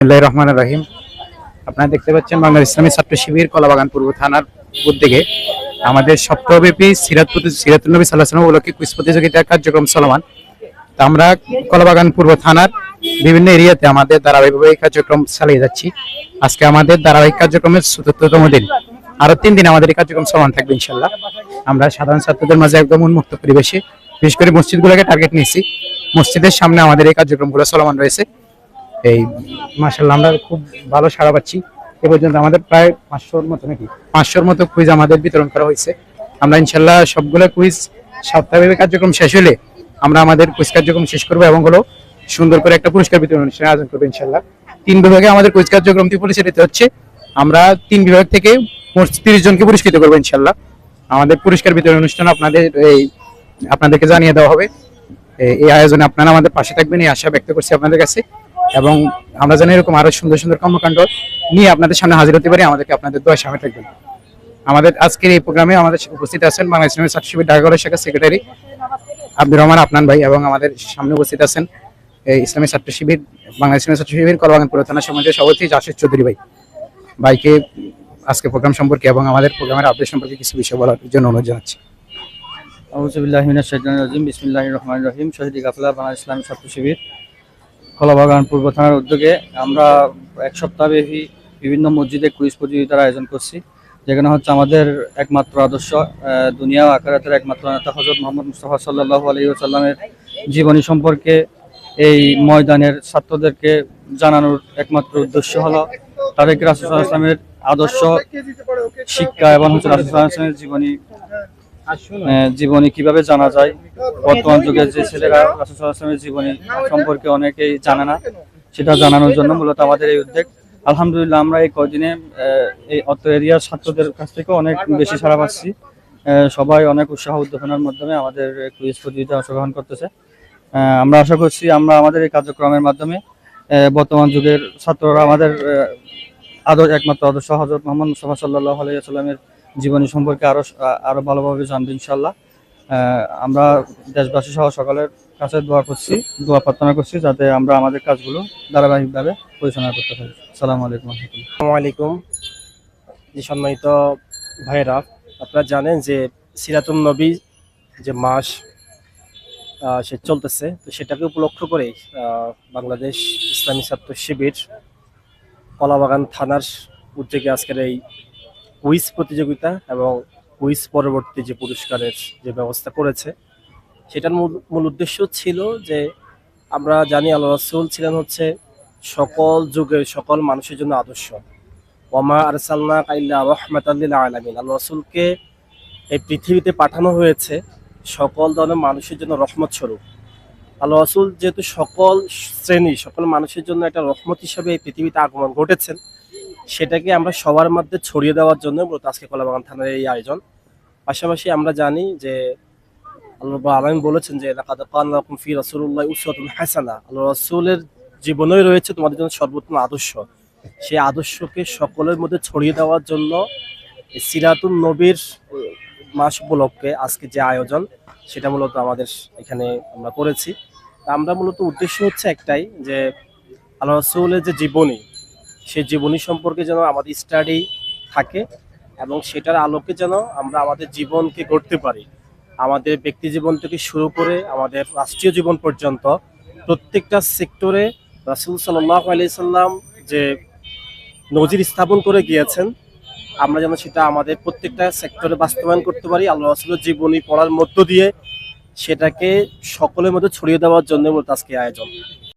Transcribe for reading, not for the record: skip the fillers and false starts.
বিসমিল্লাহির রহমানির রহিম। আপনারা দেখতে পাচ্ছেন বাংলাদেশ ইসলামী ছাত্র শিবির কলাবাগান পূর্ব থানার উদ্যোগে আমাদের সপ্তাহব্যাপী সিরাতুন নবী সাল্লাল্লাহু আলাইহি ওয়াসাল্লাম উপলক্ষে কুইজ প্রতিযোগিতার কার্যক্রম চলমান। তা আমরা কলাবাগান পূর্ব থানার বিভিন্ন এরিয়াতে আমাদের ধারাবাহিকভাবে এই কার্যক্রম চালিয়ে যাচ্ছি। আজকে আমাদের ধারাবাহিক কার্যক্রমের ৭৪তম দিন। আরো 3 দিন আমাদের এই কার্যক্রম চলমান থাকবে ইনশাআল্লাহ। আমরা সাধারণ ছাত্রদের মাঝে একদম উন্মুক্ত পরিবেশে বিশেষ করে মসজিদগুলোকে টার্গেট নিয়েছি। মসজিদের সামনে আমাদের এই কার্যক্রমগুলো চলমান রয়েছে। এই মাশাআল্লাহ আমরা খুব ভালো সাড়া পাচ্ছি। এ পর্যন্ত আমাদের প্রায় 500-র মতো কুইজ আমাদের বিতরণ করা হয়েছে। আমরা ইনশাআল্লাহ সবগুলো কুইজ সপ্তাহব্যাপী কার্যক্রম শেষ হলে আমরা আমাদের কুইজ কার্যক্রম শেষ করবো এবং হলো সুন্দর করে একটা পুরস্কার বিতরণ অনুষ্ঠানের আয়োজন করবো ইনশাআল্লাহ। 3 বিভাগে আমাদের কুইজ কার্যক্রমটি পরিচালিত হচ্ছে। আমরা 3 বিভাগ থেকে মোট 30 জনকে পুরস্কৃত করবো ইনশাআল্লাহ। আমাদের পুরস্কার বিতরণ অনুষ্ঠান আপনাদেরকে জানিয়ে দেওয়া হবে। এই আয়োজনে আপনারা আমাদের পাশে থাকবেন এই আশা ব্যক্ত করছি আপনাদের কাছে, এবং আমরা জানি এরকম আরো সুন্দর সুন্দর কর্মকাণ্ড নিয়ে আপনাদের সামনে হাজির হতে পারি। আমাদেরকে আপনাদের দোয়া সামনে থাকবেন। আমাদের আজকের এই প্রোগ্রামে আমাদের উপস্থিত আছেন বাংলাদেশ ইসলামী ছাত্র শিবির ঢাকা কলেজ শাখার সেক্রেটারি আব্দুর রহমান আফনান ভাই, এবং আমাদের সামনে উপস্থিত আছেন ইসলামী ছাত্র শিবির বাংলাদেশ ইসলামী ছাত্র শিবির কলাবাগান পূর্ব থানা সমিতির সভাপতি জাসির চৌধুরী ভাইকে আজকে প্রোগ্রাম সম্পর্কে এবং আমাদের প্রোগ্রামের আপডেট সম্পর্কে কিছু বিষয় বলার জন্য অনুরোধ জানাচ্ছি। আউযু বিল্লাহি মিনাশ শাইতানির রাজিম। বিসমিল্লাহির রহমানির রহিম। শহীদ কাফেলা বাংলাদেশ ইসলামী ছাত্র শিবির কলাবাগান পূর্ব থানার উদ্যোগে আমরা এক সপ্তাহব্যাপী বিভিন্ন মসজিদে কুইজ প্রতিযোগিতার আয়োজন করছি, যেখানে হচ্ছে আমাদের একমাত্র আদর্শ দুনিয়া ও আখিরাতের একমাত্র নেতা হযরত মুহাম্মদ মুস্তাফা সাল্লাল্লাহু আলাইহি ওয়াসাল্লামের জীবনী সম্পর্কে এই ময়দানের ছাত্রদেরকে জানানোর একমাত্র উদ্দেশ্য হলো তাদেরকে রাসূল সাল্লাল্লাহু আলাইহি ওয়াসাল্লামের আদর্শ শিক্ষা এবং হচ্ছে রাসূল সাল্লাল্লাহু আলাইহি ওয়াসাল্লামের জীবনী কিভাবে জানা যায়। বর্তমান যুগের যে ছেলেরা রাসূল সাল্লাল্লাহু আলাইহি ওয়াসাল্লামের জীবনী সম্পর্কে অনেকেই জানে না, সেটা জানানোর জন্য মূলত আমাদের এই উদ্যোগ। আলহামদুলিল্লাহ আমরা এই কয়দিনে এই অত্র এরিয়ার ছাত্রদের কাছ থেকে অনেক বেশি সাড়া পাচ্ছি। সবাই অনেক উৎসাহ উদ্দীপনার মাধ্যমে আমাদের কুইজ প্রতিযোগিতায় অংশগ্রহণ করতেছে। আমরা আশা করছি আমরা আমাদের এই কার্যক্রমের মাধ্যমে বর্তমান যুগের ছাত্ররা আমাদের একমাত্র আদর্শ হযরত মুহাম্মদ মুস্তাফা সাল্লাল্লাহু আলাইহি ওয়াসাল্লামের জীবনী সম্পর্কে আরো ভালোভাবে জানবে ইনশাআল্লাহ। আমরা দেশবাসী সহ সকলের কাছে দোয়া প্রার্থনা করছি যাতে আমরা আমাদের কাজগুলো ধারাবাহিকভাবে পরিচালনা করতে পারি। আসসালামু আলাইকুম। আসসালামু আলাইকুম। যে সম্মানিত ভাইরা, আপনারা জানেন যে সিরাতুন নবী যে মাস সে চলতেছে, তো সেটাকে উপলক্ষ করে বাংলাদেশ ইসলামী ছাত্র শিবির কলাবাগান থানার উদ্যোগে আজকের এই কুইজ প্রতিযোগিতা এবং কুইজ পরবর্তী যে পুরস্কারের যে ব্যবস্থা করেছে, সেটার মূল উদ্দেশ্য ছিল যে আমরা জানি আল্লাহ রাসূল ছিলেন হচ্ছে সকল যুগের সকল মানুষের জন্য আদর্শ। ওয়ামা আরসালনাকা ইল্লা রাহমাতাল লিল আলামিন। আল্লাহ রাসূলকে এই পৃথিবীতে পাঠানো হয়েছে সকল ধরনের মানুষের জন্য রহমত স্বরূপ। আল্লাহ রাসূল যেহেতু সকল শ্রেণী সকল মানুষের জন্য একটা রহমত হিসাবে এই পৃথিবীতে আগমন ঘটেছেন, সেটাকে আমরা সবার মধ্যে ছড়িয়ে দেওয়ার জন্য মূলত আজকে কলাবাগান থানার এই আয়োজন। পাশাপাশি আমরা জানি যে আল্লাহ রাব্বুল আলামিন বলেছেন যে লাকাদ কানা লাকুম ফি রাসূলিল্লাহি উসওয়াতুন হাসানাহ। আল্লাহ রাসূলের জীবনেই রয়েছে তোমাদের জন্য সর্বোত্তম আদর্শ। সেই আদর্শকে সকলের মধ্যে ছড়িয়ে দেওয়ার জন্য সিরাতুন নবীর মাস উপলক্ষে আজকে যে আয়োজন, সেটা মূলত আমাদের এখানে আমরা করেছি। আমরা মূলত উদ্দেশ্য হচ্ছে একটাই, যে আল্লাহ রাসূলের যে জীবনী, সেই জীবনী সম্পর্কে যেন আমাদের স্টাডি থাকে এবং সেটার আলোকে যেন আমরা আমাদের জীবনকে গড়তে পারি। আমাদের ব্যক্তি জীবন থেকে শুরু করে আমাদের রাষ্ট্রীয় জীবন পর্যন্ত প্রত্যেকটা সেক্টরে রাসূল সাল্লাল্লাহু আলাইহি সাল্লাম যে নজির স্থাপন করে গিয়েছেন, আমরা যেন সেটা আমাদের প্রত্যেকটা সেক্টরে বাস্তবায়ন করতে পারি। আল্লাহ রাসূলের জীবনী পড়ার মধ্য দিয়ে সেটাকে সকলের মধ্যে ছড়িয়ে দেওয়ার জন্য মূলত আজকে আয়োজন।